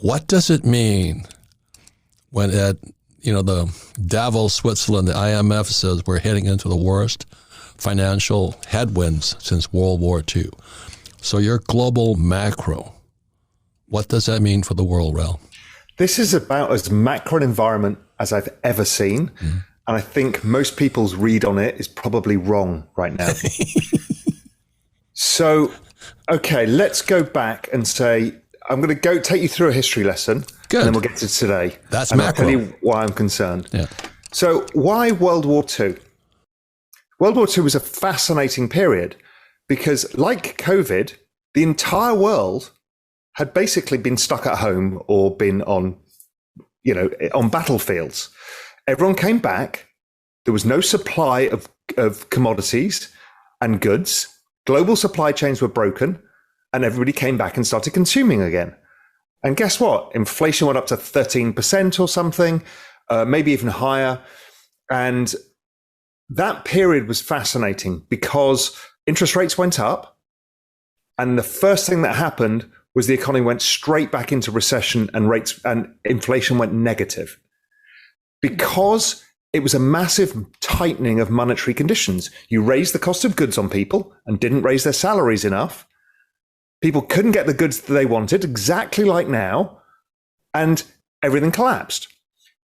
what does it mean when at the Davos, Switzerland, the IMF says we're heading into the worst financial headwinds since World War II? So your global macro, what does that mean for the world, Raoul? This is about as macro an environment as I've ever seen. Mm-hmm. And I think most people's read on it is probably wrong right now. So, okay, let's go back and say, I'm going to take you through a history lesson. Good. And then we'll get to today. That's and macro. I'll tell you why I'm concerned. Yeah. So why World War II? World War II was a fascinating period because, like COVID, the entire world had basically been stuck at home or been on battlefields. Everyone came back. There was no supply of commodities and goods. Global supply chains were broken, and everybody came back and started consuming again. And guess what? Inflation went up to 13% or something, maybe even higher. And that period was fascinating because interest rates went up. And the first thing that happened was the economy went straight back into recession and inflation went negative. Because it was a massive tightening of monetary conditions. You raised the cost of goods on people and didn't raise their salaries enough. People couldn't get the goods that they wanted, exactly like now, and everything collapsed.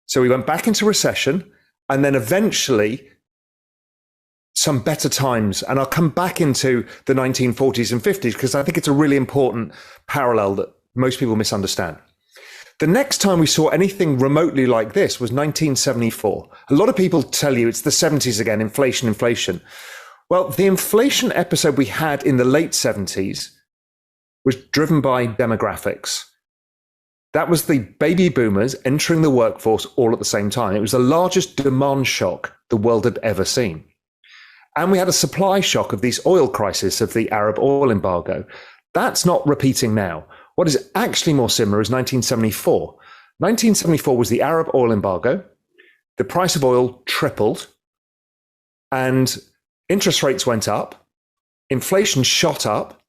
So we went back into recession, and then eventually some better times. And I'll come back into the 1940s and 50s because I think it's a really important parallel that most people misunderstand. The next time we saw anything remotely like this was 1974. A lot of people tell you it's the 70s again, inflation. Well, the inflation episode we had in the late 70s was driven by demographics. That was the baby boomers entering the workforce all at the same time. It was the largest demand shock the world had ever seen. And we had a supply shock of this oil crisis of the Arab oil embargo. That's not repeating now. What is actually more similar is 1974. 1974 was the Arab oil embargo. The price of oil tripled and interest rates went up. Inflation shot up.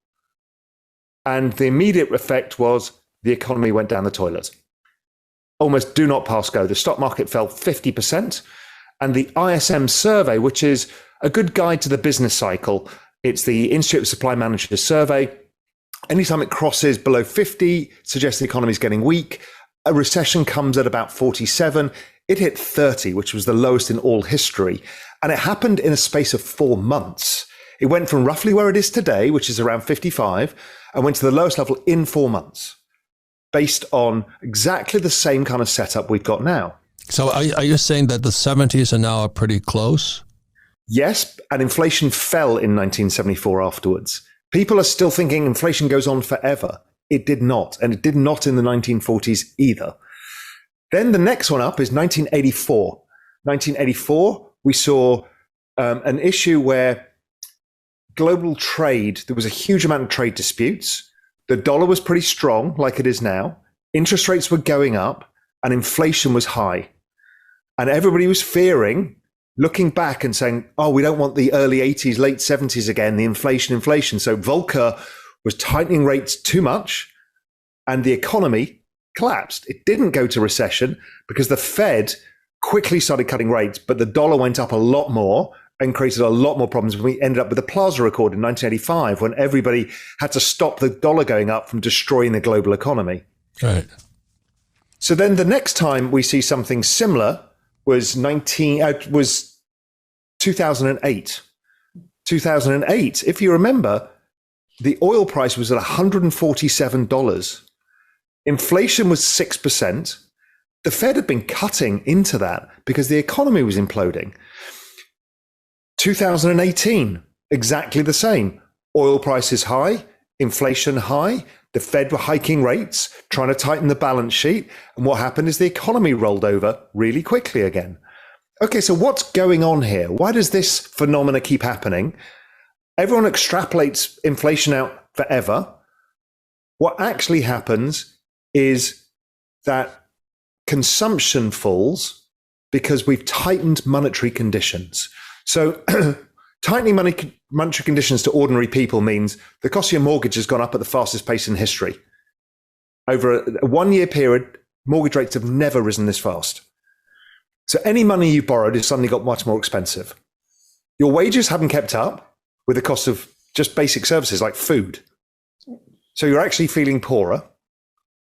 And the immediate effect was the economy went down the toilet. Almost do not pass go. The stock market fell 50%. And the ISM survey, which is a good guide to the business cycle, it's the Institute of Supply Managers survey. Anytime it crosses below 50, suggests the economy is getting weak. A recession comes at about 47. It hit 30, which was the lowest in all history. And it happened in a space of 4 months. It went from roughly where it is today, which is around 55, and went to the lowest level in 4 months, based on exactly the same kind of setup we've got now. So are you saying that the 70s are now pretty close? Yes, and inflation fell in 1974 afterwards. People are still thinking inflation goes on forever. It did not, and it did not in the 1940s either. Then the next one up is 1984. 1984, we saw an issue where global trade, there was a huge amount of trade disputes. The dollar was pretty strong, like it is now. Interest rates were going up, and inflation was high. And everybody was fearing, looking back and saying, oh, we don't want the early 80s, late 70s again, the inflation. So Volcker was tightening rates too much and the economy collapsed. It didn't go to recession because the Fed quickly started cutting rates, but the dollar went up a lot more and created a lot more problems. We ended up with the Plaza Accord in 1985 when everybody had to stop the dollar going up from destroying the global economy. Right. So then the next time we see something similar was 2008. 2008, if you remember, the oil price was at $147. Inflation was 6%. The Fed had been cutting into that because the economy was imploding. 2018, exactly the same. Oil prices high, inflation high. The Fed were hiking rates, trying to tighten the balance sheet. And what happened is the economy rolled over really quickly again. Okay, so what's going on here? Why does this phenomena keep happening? Everyone extrapolates inflation out forever. What actually happens is that consumption falls because we've tightened monetary conditions. So tightening monetary conditions to ordinary people means the cost of your mortgage has gone up at the fastest pace in history. Over a 1 year period, mortgage rates have never risen this fast. So any money you borrowed has suddenly got much more expensive. Your wages haven't kept up with the cost of just basic services like food. So you're actually feeling poorer.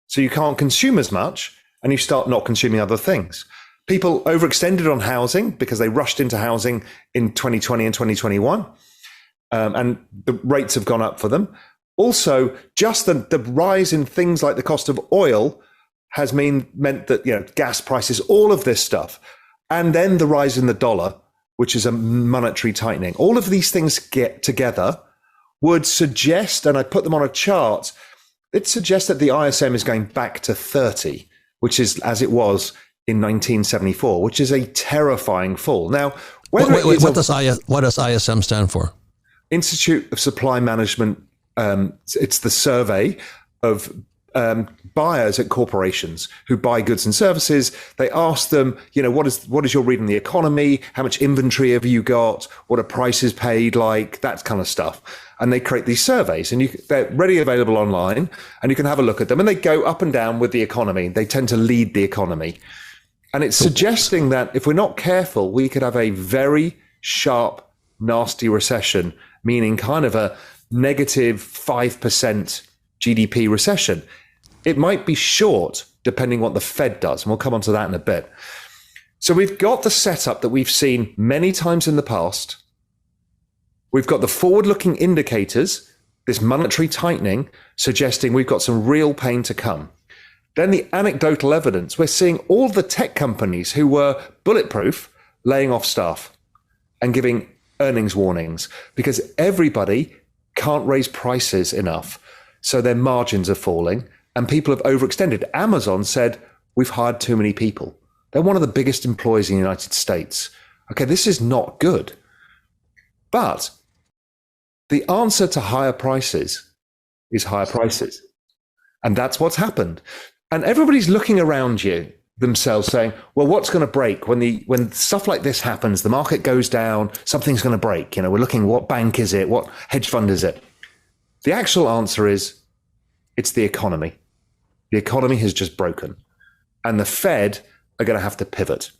So you can't consume as much, and you start not consuming other things. People overextended on housing because they rushed into housing in 2020 and 2021, and the rates have gone up for them. Also, just the rise in things like the cost of oil has meant that, you know, gas prices, all of this stuff, and then the rise in the dollar, which is a monetary tightening. All of these things get together would suggest, and I put them on a chart, it suggests that the ISM is going back to 30, which is as it was in 1974, which is a terrifying fall. Now, what does ISM stand for? Institute of Supply Management. It's the survey of buyers at corporations who buy goods and services. They ask them, you know, what is your read on the economy? How much inventory have you got? What are prices paid like? That kind of stuff. And they create these surveys, and they're readily available online, and you can have a look at them. And they go up and down with the economy. They tend to lead the economy. And it's suggesting that if we're not careful, we could have a very sharp, nasty recession, meaning kind of a negative 5% GDP recession. It might be short, depending what the Fed does, and we'll come on to that in a bit. So we've got the setup that we've seen many times in the past. We've got the forward-looking indicators, this monetary tightening, suggesting we've got some real pain to come. Then the anecdotal evidence, we're seeing all the tech companies who were bulletproof laying off staff and giving earnings warnings because everybody can't raise prices enough. So their margins are falling and people have overextended. Amazon said, we've hired too many people. They're one of the biggest employers in the United States. Okay, this is not good. But the answer to higher prices is higher prices. And that's what's happened. And everybody's looking around you themselves saying, well, what's going to break when stuff like this happens? The market goes down, something's going to break. You know, we're looking, what bank is it? What hedge fund is it? The actual answer is it's the economy. The economy has just broken. And the Fed are going to have to pivot.